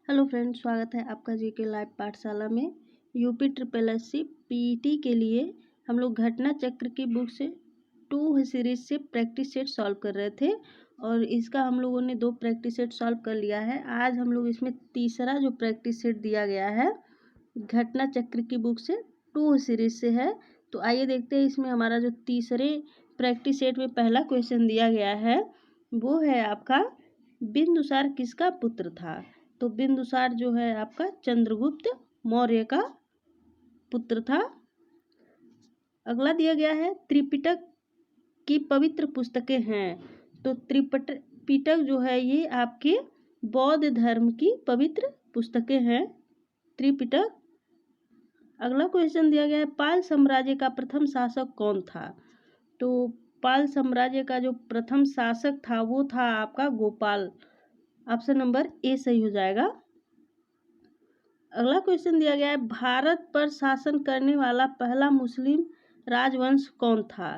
Hello friends, स्वागत है आपका जीके लाइव पाठशाला में। यूपी ट्रिपल एससी पीईटी के लिए हम लोग घटना चक्र की बुक से 2 सीरीज से प्रैक्टिस सेट सॉल्व कर रहे थे और इसका हम लोगों ने 2 प्रैक्टिस सेट सॉल्व कर लिया है। आज हम लोग इसमें तीसरा जो प्रैक्टिस सेट दिया गया है घटना चक्र की बुक से 2 सीरीज से है। तो आइए देखते हैं इसमें हमारा जो तीसरे प्रैक्टिस सेट में पहला क्वेश्चन दिया गया है वो है आपका, बिंदुसार किसका पुत्र था। तो बिंदुसार जो है आपका चंद्रगुप्त मौर्य का पुत्र था। अगला दिया गया है, त्रिपिटक की पवित्र पुस्तकें हैं। तो त्रिपिटक जो है ये आपके बौद्ध धर्म की पवित्र पुस्तकें हैं, त्रिपिटक। अगला क्वेश्चन दिया गया है, पाल साम्राज्य का प्रथम शासक कौन था। तो पाल साम्राज्य का जो प्रथम शासक था वो था आपका गोपाल। ऑप्शन नंबर ए सही हो जाएगा। अगला क्वेश्चन दिया गया है, भारत पर शासन करने वाला पहला मुस्लिम राजवंश कौन था।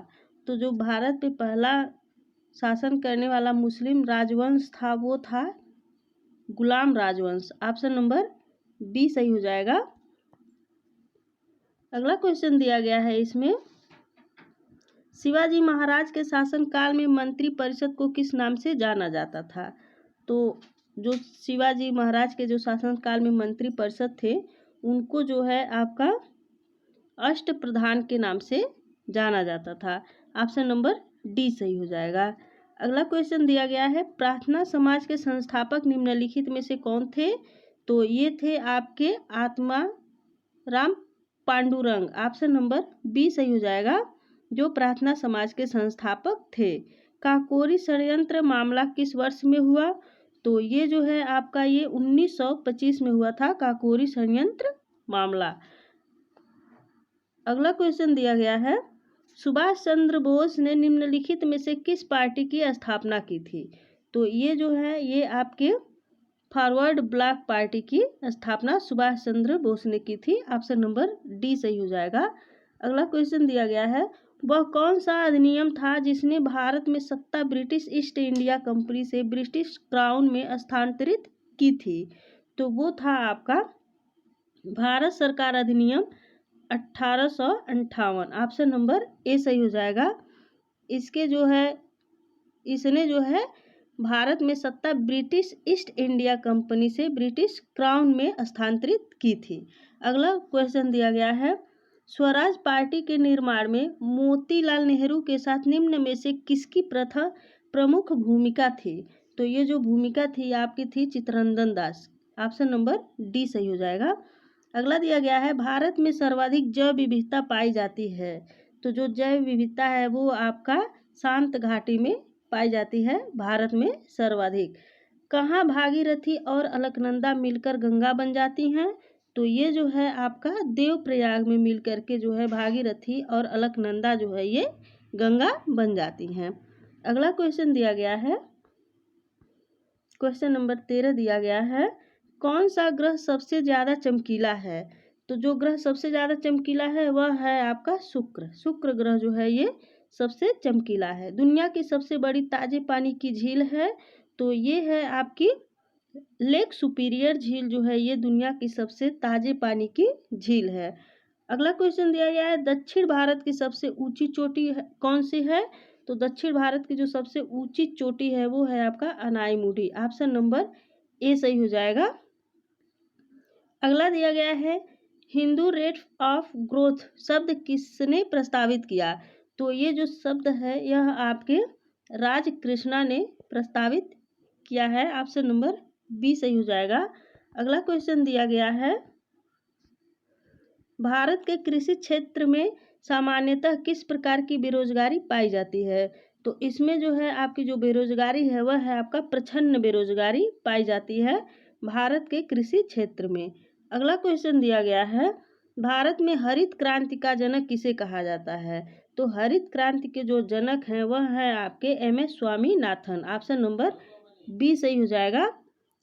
तो जो भारत पे पहला शासन करने वाला मुस्लिम राजवंश था वो था गुलाम राजवंश। ऑप्शन नंबर बी सही हो जाएगा। अगला क्वेश्चन दिया गया है इसमें, शिवाजी महाराज के शासनकाल में मंत्री परिषद को किस नाम से जाना जाता था। तो जो शिवाजी महाराज के जो शासनकाल में मंत्री परिषद थे उनको जो है आपका अष्ट प्रधान के नाम से जाना जाता था। ऑप्शन नंबर डी सही हो जाएगा। अगला क्वेश्चन दिया गया है, प्रार्थना समाज के संस्थापक निम्नलिखित में से कौन थे। तो ये थे आपके Atma Ram Pandurang. Option number B सही हो जाएगा, जो प्रार्थना समाज के संस्थापक थे। काकोरी षड्यंत्र मामला किस वर्ष में हुआ। तो ये जो है आपका ये 1925 में हुआ था, काकोरी षड्यंत्र मामला। अगला क्वेश्चन दिया गया है, सुभाष चंद्र बोस ने निम्नलिखित में से किस पार्टी की स्थापना की थी। तो ये जो है ये आपके फॉरवर्ड ब्लॉक पार्टी की स्थापना सुभाष चंद्र बोस ने की थी। ऑप्शन नंबर डी सही हो जाएगा। अगला क्वेश्चन दिया गया है, वह कौन सा अधिनियम था जिसने भारत में सत्ता ब्रिटिश ईस्ट इंडिया कंपनी से ब्रिटिश क्राउन में स्थानांतरित की थी। तो वो था आपका भारत सरकार अधिनियम 1858। ऑप्शन नंबर ए सही हो जाएगा। इसके जो है इसने जो है भारत में सत्ता ब्रिटिश ईस्ट इंडिया कंपनी से ब्रिटिश क्राउन में स्थानांतरित की थी। अगला क्वेश्चन दिया गया है, स्वराज पार्टी के निर्माण में मोतीलाल नेहरू के साथ निम्न में से किसकी प्रमुख भूमिका थी। तो ये जो भूमिका थी आपकी थी Chittaranjan Das. Option number D सही हो जाएगा। अगला दिया गया है, भारत में सर्वाधिक जैव विविधता पाई जाती है। तो जो जैव विविधता है वो आपका शांत घाटी में पाई जाती है, भारत में सर्वाधिक। कहाँ भागीरथी और अलकनंदा मिलकर गंगा बन जाती हैं। तो ये जो है आपका देवप्रयाग में मिल करके जो है भागीरथी और अलकनंदा जो है ये गंगा बन जाती हैं। अगला क्वेश्चन दिया गया है, क्वेश्चन नंबर 13 दिया गया है, कौन सा ग्रह सबसे ज़्यादा चमकीला है। तो जो ग्रह सबसे ज़्यादा चमकीला है वह है आपका शुक्र। शुक्र ग्रह जो है ये सबसे चमकीला है। दुनिया की सबसे बड़ी ताजे पानी की झील है। तो ये है आपकी लेक सुपीरियर झील जो है ये दुनिया की सबसे ताजे पानी की झील है। अगला क्वेश्चन दिया गया है, दक्षिण भारत की सबसे ऊंची चोटी कौन सी है। तो दक्षिण भारत की जो सबसे ऊंची चोटी है वो है आपका अनाईमुडी। ऑप्शन नंबर ए सही हो जाएगा। अगला दिया गया है, हिंदू रेट ऑफ ग्रोथ शब्द किसने प्रस्तावित किया। तो ये जो शब्द है यह आपके राज कृष्णा ने प्रस्तावित किया है। ऑप्शन नंबर बी सही हो जाएगा। अगला क्वेश्चन दिया गया है, भारत के कृषि क्षेत्र में सामान्यतः किस प्रकार की बेरोजगारी पाई जाती है। तो इसमें जो है आपकी जो बेरोजगारी है वह है आपका प्रच्छन्न बेरोजगारी पाई जाती है भारत के कृषि क्षेत्र में। अगला क्वेश्चन दिया गया है, भारत में हरित क्रांति का जनक किसे कहा जाता है। तो हरित क्रांति के जो जनक हैं वह है आपके MS Swaminathan. Option number B सही हो जाएगा।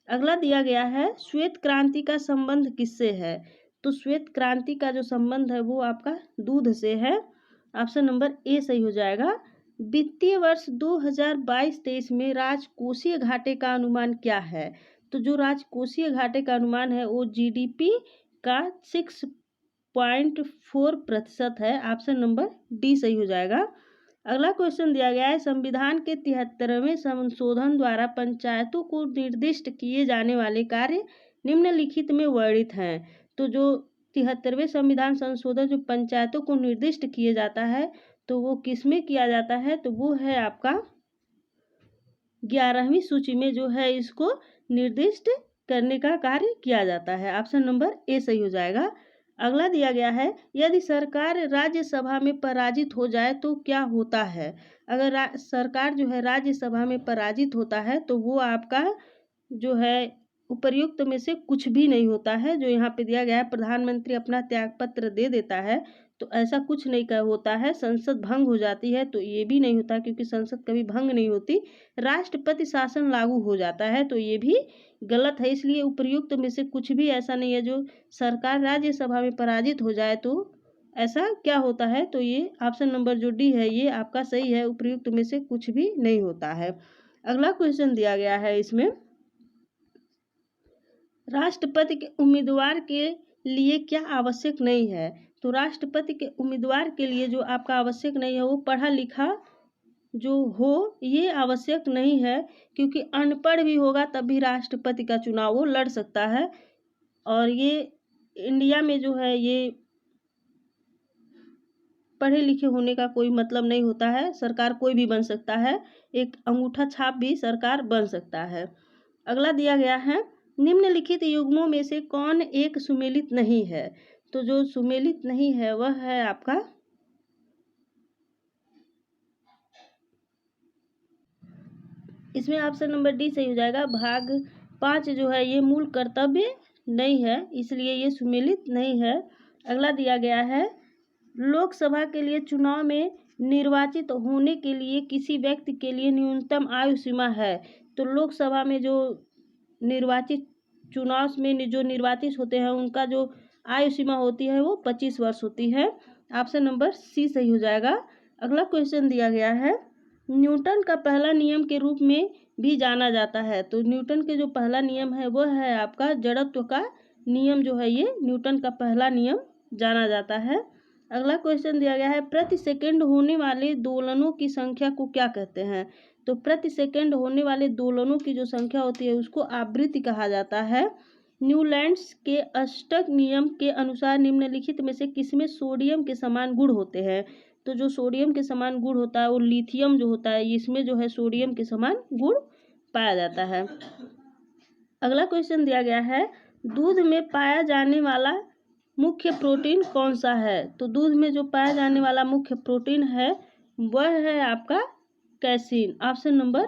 अगला दिया गया है, श्वेत क्रांति का संबंध किससे है। तो श्वेत क्रांति का जो संबंध है वो आपका दूध से है। ऑप्शन नंबर ए सही हो जाएगा। वित्तीय वर्ष 2022-23 में राजकोषीय घाटे का अनुमान क्या है। तो जो राजकोषीय घाटे का अनुमान है वो जीडीपी का 6.4% है। ऑप्शन नंबर डी सही हो जाएगा। अगला क्वेश्चन दिया गया है, संविधान के 73वें संशोधन द्वारा पंचायतों को निर्दिष्ट किए जाने वाले कार्य निम्नलिखित में वर्णित हैं। तो जो 73वें संविधान संशोधन जो पंचायतों को निर्दिष्ट किए जाता है तो वो किसमें किया जाता है, तो वो है आपका 11वीं सूची में जो है इसको निर्दिष्ट करने का कार्य किया जाता है। ऑप्शन नंबर ए सही हो जाएगा। अगला दिया गया है, यदि सरकार राज्यसभा में पराजित हो जाए तो क्या होता है। अगर सरकार जो है राज्यसभा में पराजित होता है तो वो आपका जो है उपर्युक्त में से कुछ भी नहीं होता है। जो यहाँ पे दिया गया है, प्रधानमंत्री अपना त्यागपत्र दे देता है, तो ऐसा कुछ नहीं होता है। संसद भंग हो जाती है, तो ये भी नहीं होता, क्योंकि संसद कभी भंग नहीं होती। राष्ट्रपति शासन लागू हो जाता है, तो ये भी गलत है। इसलिए उपर्युक्त में से कुछ भी ऐसा नहीं है। जो सरकार राज्यसभा में पराजित हो जाए तो ऐसा क्या होता है, तो ये ऑप्शन नंबर जो डी है ये आपका सही है। उपर्युक्त में से कुछ भी नहीं होता है। अगला क्वेश्चन दिया गया है, इसमें राष्ट्रपति के उम्मीदवार के लिए क्या आवश्यक नहीं है। तो राष्ट्रपति के उम्मीदवार के लिए जो आपका आवश्यक नहीं है वो पढ़ा लिखा जो हो ये आवश्यक नहीं है, क्योंकि अनपढ़ भी होगा तब भी राष्ट्रपति का चुनाव वो लड़ सकता है। और ये इंडिया में जो है ये पढ़े लिखे होने का कोई मतलब नहीं होता है। सरकार कोई भी बन सकता है, एक अंगूठा छाप भी सरकार बन सकता है। अगला दिया गया है, निम्नलिखित युग्मों में से कौन एक सुमेलित नहीं है। तो जो सुमेलित नहीं है वह है आपका इसमें ऑप्शन नंबर डी सही हो जाएगा। भाग 5 जो है ये मूल कर्तव्य नहीं है, इसलिए ये सुमेलित नहीं है। अगला दिया गया है, लोकसभा के लिए चुनाव में निर्वाचित होने के लिए किसी व्यक्ति के लिए न्यूनतम आयु सीमा है। तो लोकसभा में जो निर्वाचित चुनाव में जो निर्वाचित होते हैं उनका जो आयु सीमा होती है वो 25 वर्ष होती है। ऑप्शन नंबर सी सही हो जाएगा। अगला क्वेश्चन दिया गया है, न्यूटन का पहला नियम के रूप में भी जाना जाता है। तो न्यूटन के जो पहला नियम है वह है आपका जड़त्व का नियम, जो है ये न्यूटन का पहला नियम जाना जाता है। अगला क्वेश्चन दिया गया है, प्रति सेकंड होने वाले दोलनों की संख्या को क्या कहते हैं। तो प्रति सेकंड होने वाले दोलनों की जो संख्या होती है उसको आवृत्ति कहा जाता है। न्यूलैंड्स के अष्टक नियम के अनुसार निम्नलिखित में से किसमें सोडियम के समान गुण होते हैं। तो जो सोडियम के समान गुण होता है वो लिथियम जो होता है, इसमें जो है सोडियम के समान गुण पाया जाता है। अगला क्वेश्चन दिया गया है, दूध में पाया जाने वाला मुख्य प्रोटीन कौन सा है। तो दूध में जो पाया जाने वाला मुख्य प्रोटीन है वह है आपका कैसीन। ऑप्शन नंबर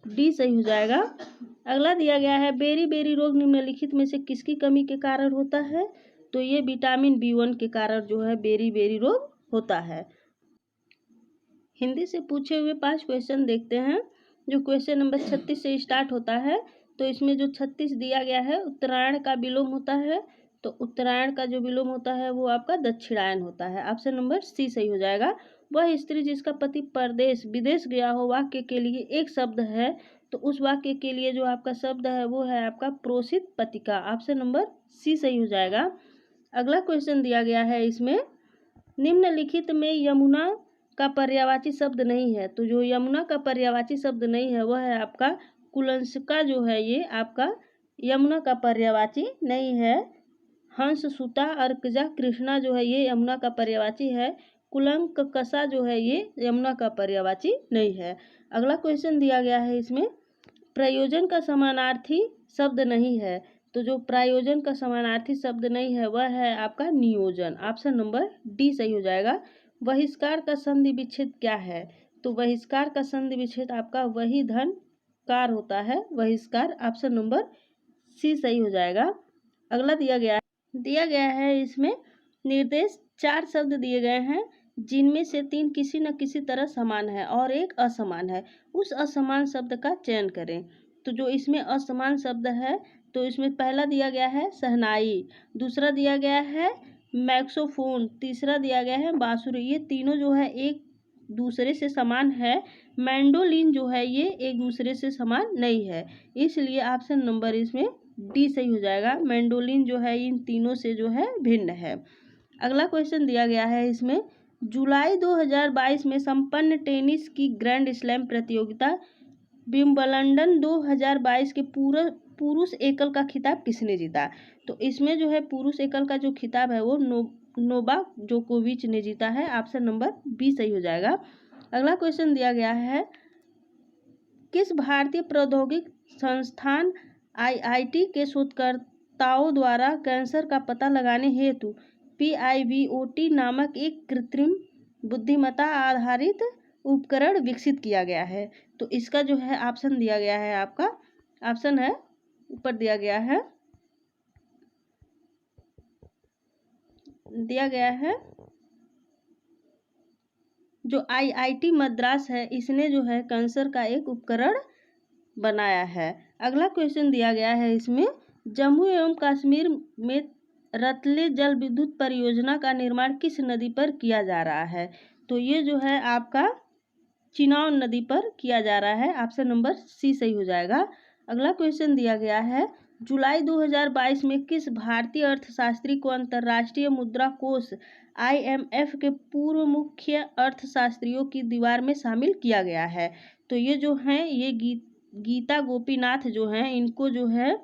डी सही हो जाएगा। अगला दिया गया है, बेरी रोग निम्नलिखित में से किसकी कमी के कारण होता है। तो ये विटामिन B1 के कारण जो है बेरी रोग होता है। हिंदी से पूछे हुए 5 क्वेश्चन देखते हैं, जो क्वेश्चन नंबर 36 से स्टार्ट होता है। तो इसमें जो 36 दिया गया है, उत्तरायण का विलोम होता है। तो उत्तरायण का जो विलोम होता है वो आपका दक्षिणायन होता है। ऑप्शन नंबर सी सही हो जाएगा। वह स्त्री जिसका पति परदेश विदेश गया हो वाक्य के लिए एक शब्द है, तो उस वाक्य के लिए जो आपका शब्द है वो है आपका प्रोषित पतिका। ऑप्शन नंबर सी सही हो जाएगा। अगला क्वेश्चन दिया गया है, इसमें निम्नलिखित में यमुना का पर्यायवाची शब्द नहीं है। तो जो यमुना का पर्यायवाची शब्द नहीं है वह है आपका कुलंसका, जो है ये आपका यमुना का पर्यायवाची नहीं है। हंस, सुता, अर्कजा, कृष्णा जो है ये यमुना का पर्यायवाची है। कुलंक कसा जो है ये यमुना का पर्यायवाची नहीं है। अगला क्वेश्चन दिया गया है, इसमें प्रयोजन का समानार्थी शब्द नहीं है। तो जो प्रयोजन का समानार्थी शब्द नहीं है वह है आपका नियोजन। ऑप्शन नंबर डी सही हो जाएगा। बहिष्कार का संधि विच्छेद क्या है। तो बहिष्कार का संधि विच्छेद आपका वही धन कार होता है, बहिष्कार। ऑप्शन नंबर सी सही हो जाएगा। अगला दिया गया है इसमें निर्देश 4 शब्द दिए गए हैं, जिनमें से 3 किसी न किसी तरह समान है और एक असमान है। उस असमान शब्द का चयन करें। तो जो इसमें असमान शब्द है तो इसमें पहला दिया गया है शहनाई, दूसरा दिया गया है मैक्सोफोन, तीसरा दिया गया है बांसुरी। ये तीनों जो है एक दूसरे से समान है, मैंडोलिन जो है ये एक दूसरे से समान नहीं है, इसलिए ऑप्शन नंबर इसमें डी सही हो जाएगा। मैंडोलिन जो है इन तीनों से जो है भिन्न है। अगला क्वेश्चन दिया गया है इसमें, जुलाई 2022 में संपन्न टेनिस की ग्रैंड स्लैम प्रतियोगिता विंबलडन 2022 के पुरुष एकल का खिताब किसने जीता? तो इसमें जो है पुरुष एकल का जो खिताब है वो नोवाक जोकोविच ने जीता है। ऑप्शन नंबर बी सही हो जाएगा। अगला क्वेश्चन दिया गया है, किस भारतीय प्रौद्योगिक संस्थान आईआईटी के शोधकर्ताओं द्वारा कैंसर का पता लगाने हेतु PIVOT नामक एक कृत्रिम बुद्धिमत्ता आधारित उपकरण विकसित किया गया है? तो इसका जो है ऑप्शन दिया गया है, आपका ऑप्शन है ऊपर दिया गया है जो IIT मद्रास है इसने जो है कैंसर का एक उपकरण बनाया है। अगला क्वेश्चन दिया गया है इसमें, जम्मू एवं कश्मीर में रतले जल विद्युत परियोजना का निर्माण किस नदी पर किया जा रहा है? तो ये जो है आपका चिनाब नदी पर किया जा रहा है। ऑप्शन नंबर सी सही हो जाएगा। अगला क्वेश्चन दिया गया है, जुलाई 2022 में किस भारतीय अर्थशास्त्री को अंतर्राष्ट्रीय मुद्रा कोष IMF के पूर्व मुख्य अर्थशास्त्रियों की दीवार में शामिल किया गया है? तो ये जो हैं ये गीता गोपीनाथ जो हैं इनको जो है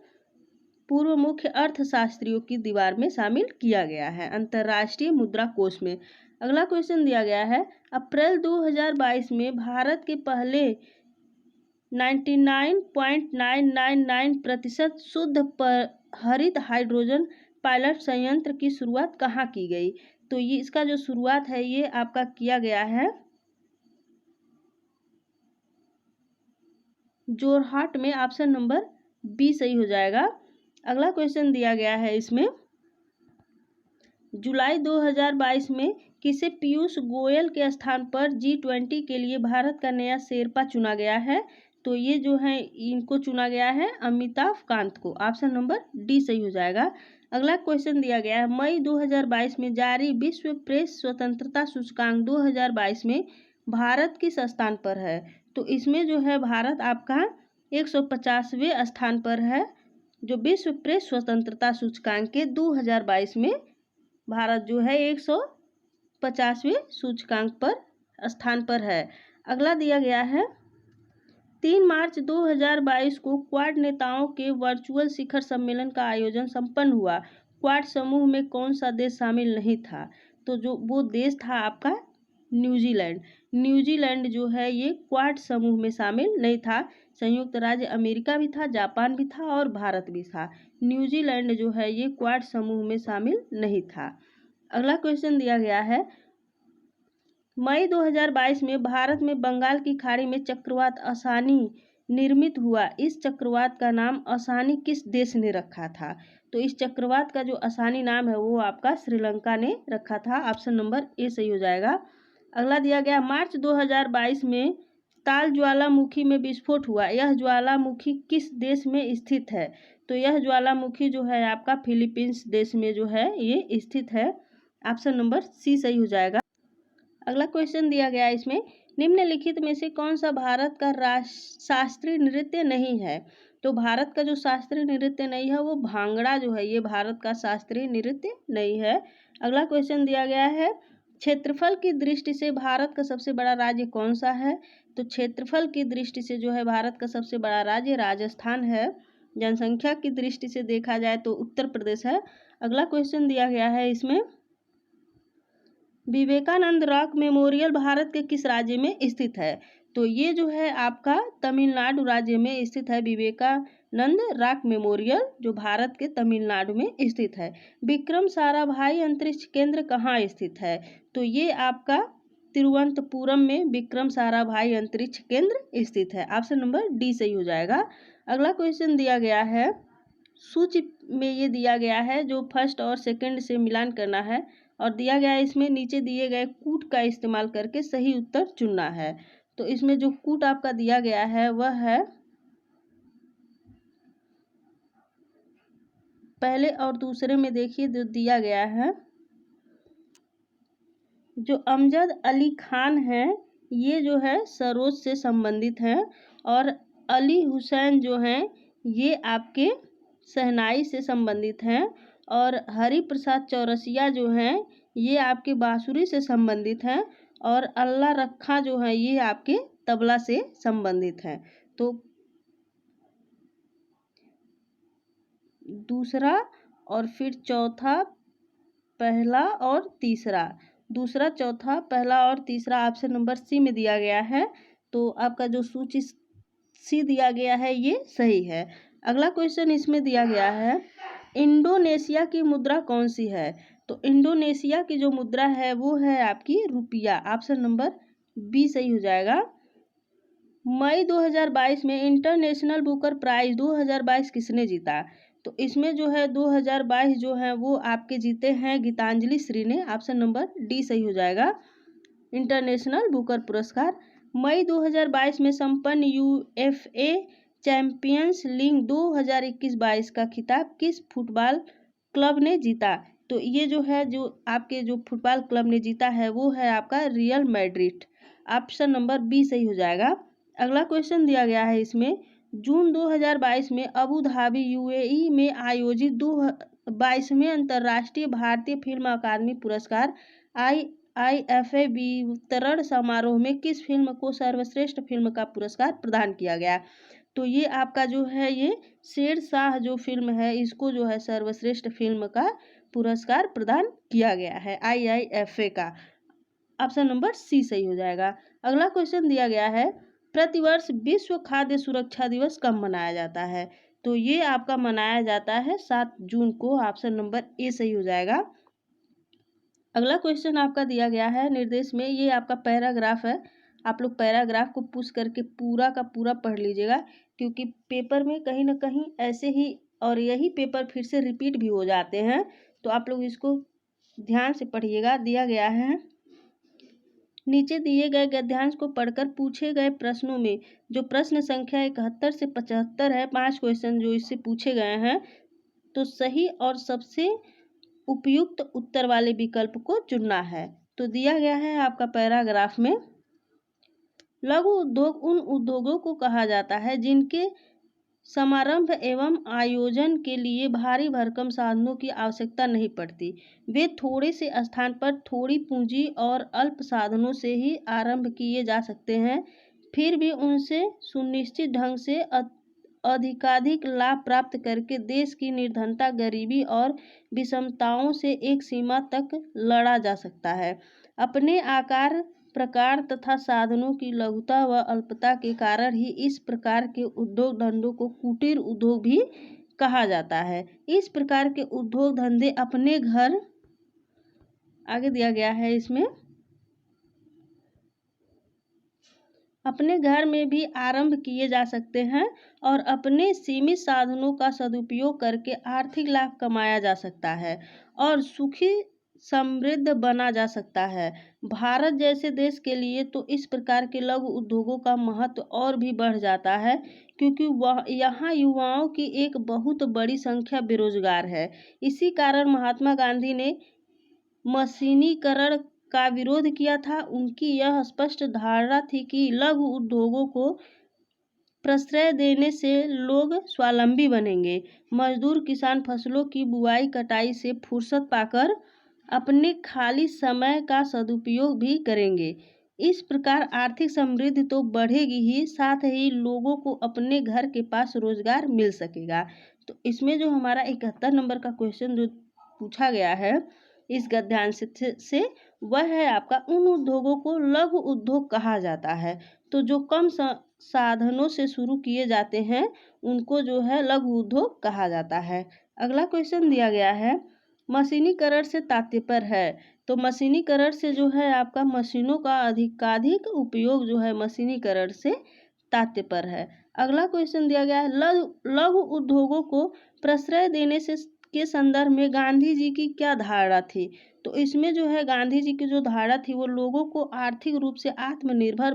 पूर्व मुख्य अर्थशास्त्रियों की दीवार में शामिल किया गया है अंतर्राष्ट्रीय मुद्रा कोष में। अगला क्वेश्चन दिया गया है, अप्रैल 2022 में भारत के पहले 99.999% शुद्ध हरित हाइड्रोजन पायलट संयंत्र की शुरुआत कहाँ की गई? तो ये इसका जो शुरुआत है ये आपका किया गया है जोरहाट में। ऑप्शन नंबर बी सही हो जाएगा। अगला क्वेश्चन दिया गया है इसमें, जुलाई 2022 में किसे पीयूष गोयल के स्थान पर G20 के लिए भारत का नया शेरपा चुना गया है? तो ये जो है इनको चुना गया है अमिताभ कांत को। ऑप्शन नंबर डी सही हो जाएगा। अगला क्वेश्चन दिया गया है, मई 2022 में जारी विश्व प्रेस स्वतंत्रता सूचकांक 2022 में भारत किस स्थान पर है? तो इसमें जो है भारत आपका 150वें स्थान पर है। जो विश्व प्रेस स्वतंत्रता सूचकांक के 2022 में भारत जो है 150वें सूचकांक पर स्थान पर है। अगला दिया गया है, 3 मार्च 2022 को क्वाड नेताओं के वर्चुअल शिखर सम्मेलन का आयोजन संपन्न हुआ। क्वाड समूह में कौन सा देश शामिल नहीं था? तो जो वो देश था आपका न्यूजीलैंड। न्यूजीलैंड जो है ये क्वाड समूह में शामिल नहीं था। संयुक्त राज्य अमेरिका भी था, जापान भी था और भारत भी था। न्यूजीलैंड जो है ये क्वाड समूह में शामिल नहीं था। अगला क्वेश्चन दिया गया है, मई 2022 में भारत में बंगाल की खाड़ी में चक्रवात असानी निर्मित हुआ। इस चक्रवात का नाम असानी किस देश ने रखा था? तो इस चक्रवात का जो असानी नाम है वो आपका श्रीलंका ने रखा था। ऑप्शन नंबर ए सही हो जाएगा। अगला दिया गया, मार्च 2022 में ताल ज्वालामुखी में विस्फोट हुआ। यह ज्वालामुखी किस देश में स्थित है? तो यह ज्वालामुखी जो है आपका फिलीपींस देश में जो है ये स्थित है। ऑप्शन नंबर सी सही हो जाएगा। अगला क्वेश्चन दिया गया है इसमें, निम्नलिखित में से कौन सा भारत का शास्त्रीय नृत्य नहीं है? तो भारत का जो शास्त्रीय नृत्य नहीं है वो भांगड़ा जो है ये भारत का शास्त्रीय नृत्य नहीं है। अगला क्वेश्चन दिया गया है, क्षेत्रफल की दृष्टि से भारत का सबसे बड़ा राज्य कौन सा है? तो क्षेत्रफल की दृष्टि से जो है भारत का सबसे बड़ा राज्य राजस्थान है। जनसंख्या की दृष्टि से देखा जाए तो उत्तर प्रदेश है। अगला क्वेश्चन दिया गया है इसमें, विवेकानंद रॉक मेमोरियल भारत के किस राज्य में स्थित है? तो ये जो है आपका तमिलनाडु राज्य में स्थित है। विवेकानंद रॉक मेमोरियल जो भारत के तमिलनाडु में स्थित है। विक्रम साराभाई अंतरिक्ष केंद्र कहाँ स्थित है? तो ये आपका तिरुवनंतपुरम में विक्रम साराभाई अंतरिक्ष केंद्र स्थित है। ऑप्शन नंबर डी सही हो जाएगा। अगला क्वेश्चन दिया गया है, सूची में ये दिया गया है जो फर्स्ट और सेकंड से मिलान करना है और दिया गया है इसमें नीचे दिए गए कूट का इस्तेमाल करके सही उत्तर चुनना है। तो इसमें जो कूट आपका दिया गया है वह है पहले और दूसरे में देखिए जो दिया गया है, जो अमजद अली खान है ये जो है सरोज से संबंधित हैं, और अली हुसैन जो हैं ये आपके शहनाई से संबंधित हैं, और हरि प्रसाद चौरसिया जो हैं ये आपके बांसुरी से संबंधित हैं, और अल्लाह रखा जो है ये आपके तबला से संबंधित हैं। तो दूसरा और फिर चौथा, पहला और तीसरा, दूसरा चौथा पहला और तीसरा ऑप्शन नंबर सी में दिया गया है। तो आपका जो सूची सी दिया गया है ये सही है। अगला क्वेश्चन इसमें दिया गया है, इंडोनेशिया की मुद्रा कौन सी है? तो इंडोनेशिया की जो मुद्रा है वो है आपकी रुपया। ऑप्शन नंबर बी सही हो जाएगा। मई 2022 में इंटरनेशनल बुकर प्राइज 2022 किसने जीता? तो इसमें जो है 2022 जो है वो आपके जीते हैं गीतांजलि श्री ने। ऑप्शन नंबर डी सही हो जाएगा। इंटरनेशनल बुकर पुरस्कार मई 2022 में संपन्न यूएफए चैंपियंस लीग 2021-22 का खिताब किस फुटबॉल क्लब ने जीता? तो ये जो है जो आपके जो फुटबॉल क्लब ने जीता है वो है आपका Real Madrid. Option number B सही हो जाएगा। अगला क्वेश्चन दिया गया है इसमें, जून 2022 में अबू धाबी यूएई में आयोजित 22वें अंतर्राष्ट्रीय भारतीय फिल्म अकादमी पुरस्कार IIFA वितरण समारोह में किस फिल्म को सर्वश्रेष्ठ फिल्म का पुरस्कार प्रदान किया गया? तो ये आपका जो है ये शेरशाह जो फिल्म है इसको जो है सर्वश्रेष्ठ फिल्म का पुरस्कार प्रदान किया गया है IIFA का। ऑप्शन नंबर सी सही हो जाएगा। अगला क्वेश्चन दिया गया है, प्रतिवर्ष विश्व खाद्य सुरक्षा दिवस कब मनाया जाता है? तो ये आपका मनाया जाता है 7 जून को। ऑप्शन नंबर ए सही हो जाएगा। अगला क्वेश्चन आपका दिया गया है निर्देश में, ये आपका पैराग्राफ है। आप लोग पैराग्राफ को पुश करके पूरा का पूरा पढ़ लीजिएगा, क्योंकि पेपर में कहीं ना कहीं ऐसे ही और यही पेपर फिर से रिपीट भी हो जाते हैं, तो आप लोग इसको ध्यान से पढ़िएगा। दिया गया है, नीचे दिए गए गद्यांश को पढ़कर पूछे गए प्रश्नों में जो प्रश्न संख्या 71 से 75 है, 5 क्वेश्चन जो इससे पूछे गए हैं, तो सही और सबसे उपयुक्त उत्तर वाले विकल्प को चुनना है। तो दिया गया है आपका पैराग्राफ में, लघु उद्योग उन उद्योगों को कहा जाता है जिनके समारंभ एवं आयोजन के लिए भारी भरकम साधनों की आवश्यकता नहीं पड़ती। वे थोड़े से स्थान पर थोड़ी पूंजी और अल्प साधनों से ही आरंभ किए जा सकते हैं, फिर भी उनसे सुनिश्चित ढंग से अधिकाधिक लाभ प्राप्त करके देश की निर्धनता, गरीबी और विषमताओं से एक सीमा तक लड़ा जा सकता है। अपने आकार, प्रकार तथा साधनों की लघुता व अल्पता के कारण ही इस प्रकार के उद्योग धंधों को कुटीर उद्योग भी कहा जाता है। इस प्रकार के उद्योग धंधे अपने घर, आगे दिया गया है इसमें, अपने घर में भी आरंभ किए जा सकते हैं और अपने सीमित साधनों का सदुपयोग करके आर्थिक लाभ कमाया जा सकता है और सुखी समृद्ध बना जा सकता है। भारत जैसे देश के लिए तो इस प्रकार के लघु उद्योगों का महत्व और भी बढ़ जाता है, क्योंकि वह यहाँ युवाओं की एक बहुत बड़ी संख्या बेरोजगार है। इसी कारण महात्मा गांधी ने मशीनीकरण का विरोध किया था। उनकी यह स्पष्ट धारणा थी कि लघु उद्योगों को प्रश्रय देने से लोग स्वावलंबी बनेंगे। मजदूर किसान फसलों की बुआई कटाई से फुर्सत पाकर अपने खाली समय का सदुपयोग भी करेंगे। इस प्रकार आर्थिक समृद्धि तो बढ़ेगी ही, साथ ही लोगों को अपने घर के पास रोजगार मिल सकेगा। तो इसमें जो हमारा 71 नंबर का क्वेश्चन जो पूछा गया है इस गद्यांश से वह है आपका, उन उद्योगों को लघु उद्योग कहा जाता है। तो जो कम साधनों से शुरू किए जाते हैं उनको जो है लघु उद्योग कहा जाता है। अगला क्वेश्चन दिया गया है, मशीनीकरण से तात्पर्य है। तो मशीनीकरण से जो है आपका मशीनों का अधिकाधिक उपयोग जो है मशीनीकरण से तात्पर्य है। अगला क्वेश्चन दिया गया है, लघु उद्योगों को प्रश्रय देने से के संदर्भ में गांधी जी की क्या धारणा थी? तो इसमें जो है गांधी जी की जो धारणा थी वो लोगों को आर्थिक रूप से आत्मनिर्भर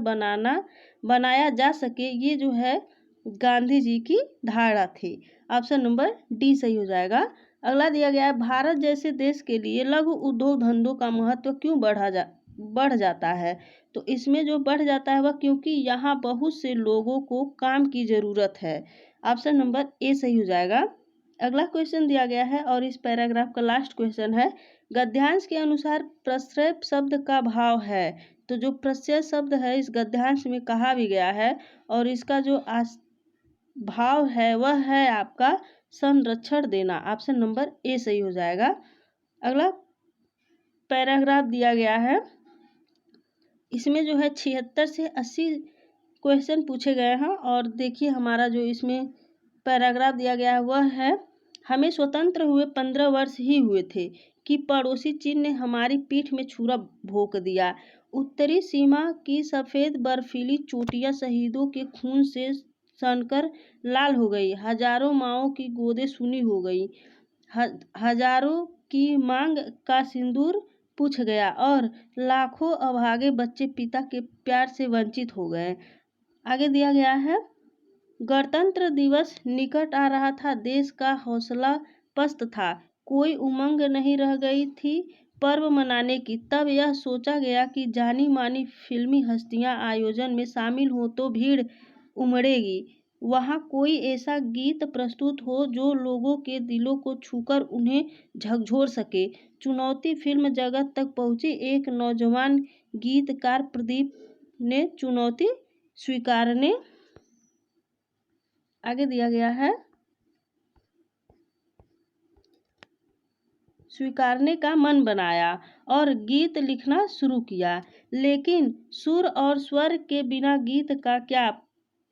बनाया जा सके, ये जो है गांधी जी की धारणा थी। ऑप्शन नंबर डी सही हो जाएगा। अगला दिया गया है, भारत जैसे देश के लिए लघु उद्योग धंधों का महत्व क्यों बढ़ जाता है। तो इसमें जो बढ़ जाता है वह क्योंकि यहाँ बहुत से लोगों को काम की ज़रूरत है। ऑप्शन नंबर ए सही हो जाएगा। अगला क्वेश्चन दिया गया है और इस पैराग्राफ का लास्ट क्वेश्चन है, गद्यांश के अनुसार प्रश्रय शब्द का भाव है। तो जो प्रश्रय शब्द है इस गद्यांश में कहा भी गया है और इसका जो भाव है वह है आपका संरक्षण देना। ऑप्शन नंबर ए सही हो जाएगा। अगला पैराग्राफ दिया गया है, इसमें जो है 76 से 80 क्वेश्चन पूछे गए हैं और देखिए हमारा जो इसमें पैराग्राफ दिया गया है वह है, हमें स्वतंत्र हुए 15 वर्ष ही हुए थे कि पड़ोसी चीन ने हमारी पीठ में छुरा भोंक दिया। उत्तरी सीमा की सफ़ेद बर्फीली चोटियां शहीदों के खून से सनकर लाल हो गई। हजारों माँओं की गोदें सूनी हो गई। हजारों की मांग का सिंदूर पूछ गया और लाखों अभागे बच्चे पिता के प्यार से वंचित हो गए। आगे दिया गया है, गणतंत्र दिवस निकट आ रहा था, देश का हौसला पस्त था, कोई उमंग नहीं रह गई थी पर्व मनाने की। तब यह सोचा गया कि जानी मानी फिल्मी हस्तियां आयोजन में शामिल हो तो भीड़ उमड़ेगी। वहाँ कोई ऐसा गीत प्रस्तुत हो जो लोगों के दिलों को छूकर उन्हें झकझोर सके। चुनौती फिल्म जगत तक पहुंची। एक नौजवान गीतकार प्रदीप ने चुनौती स्वीकारने, आगे दिया गया है, स्वीकारने का मन बनाया और गीत लिखना शुरू किया। लेकिन सुर और स्वर के बिना गीत का क्या।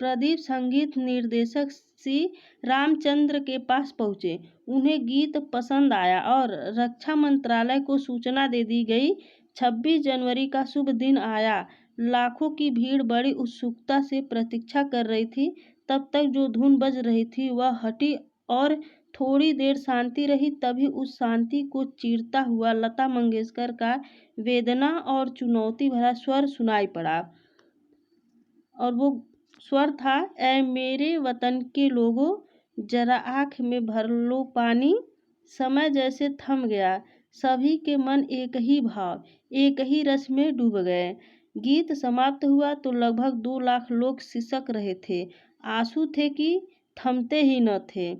प्रदीप संगीत निर्देशक सी रामचंद्र के पास पहुंचे। उन्हें गीत पसंद आया और रक्षा मंत्रालय को सूचना दे दी गई। 26 जनवरी का शुभ दिन आया। लाखों की भीड़ बड़ी उत्सुकता से प्रतीक्षा कर रही थी। तब तक जो धुन बज रही थी वह हटी और थोड़ी देर शांति रही। तभी उस शांति को चीरता हुआ लता मंगेशकर का वेदना और चुनौती भरा स्वर सुनाई पड़ा और वो स्वर था, ऐ मेरे वतन के लोगों, जरा आँख में भर लो पानी। समय जैसे थम गया, सभी के मन एक ही भाव, एक ही रस में डूब गए। गीत समाप्त हुआ तो लगभग 2 लाख लोग सिसक रहे थे। आंसू थे कि थमते ही न थे।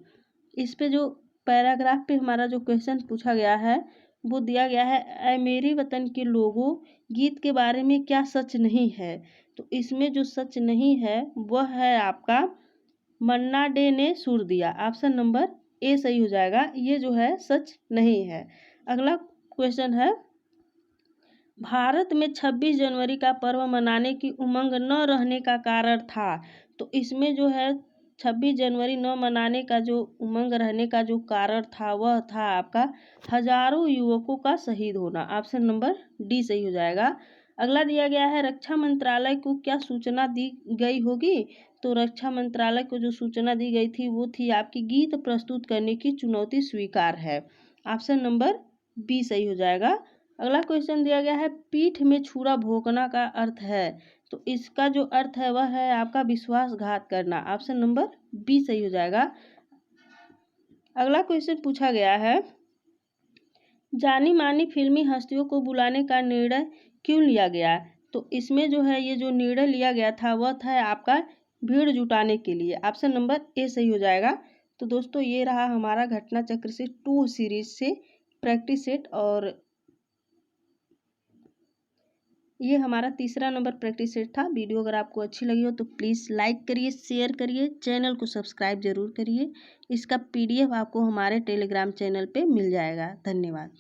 इस पे जो पैराग्राफ पे हमारा जो क्वेश्चन पूछा गया है वो दिया गया है, ऐ मेरे वतन के लोगों, गीत के बारे में क्या सच नहीं है। तो इसमें जो सच नहीं है वह है आपका मन्ना डे ने सुर दिया। ऑप्शन नंबर ए सही हो जाएगा। ये जो है सच नहीं है। अगला क्वेश्चन है, भारत में 26 जनवरी का पर्व मनाने की उमंग न रहने का कारण था। तो इसमें जो है 26 जनवरी न मनाने का जो उमंग रहने का जो कारण था वह था आपका हजारों युवकों का शहीद होना। ऑप्शन नंबर डी सही हो जाएगा। अगला दिया गया है, रक्षा मंत्रालय को क्या सूचना दी गई होगी। तो रक्षा मंत्रालय को जो सूचना दी गई थी वो थी आपकी गीत प्रस्तुत करने की चुनौती स्वीकार है। ऑप्शन नंबर बी सही हो जाएगा। अगला क्वेश्चन दिया गया है, पीठ में छुरा भोंकना का अर्थ है। तो इसका जो अर्थ है वह है आपका विश्वासघात करना। ऑप्शन नंबर बी सही हो जाएगा। अगला क्वेश्चन पूछा गया है, जानी मानी फिल्मी हस्तियों को बुलाने का निर्णय क्यों लिया गया। तो इसमें जो है ये जो निर्णय लिया गया था वह था आपका भीड़ जुटाने के लिए। ऑप्शन नंबर ए सही हो जाएगा। तो दोस्तों ये रहा हमारा घटना चक्र से 2 सीरीज से प्रैक्टिस सेट और ये हमारा तीसरा नंबर प्रैक्टिस सेट था। वीडियो अगर आपको अच्छी लगी हो तो प्लीज़ लाइक करिए, शेयर करिए, चैनल को सब्सक्राइब जरूर करिए। इसका PDF आपको हमारे टेलीग्राम चैनल पे मिल जाएगा। धन्यवाद।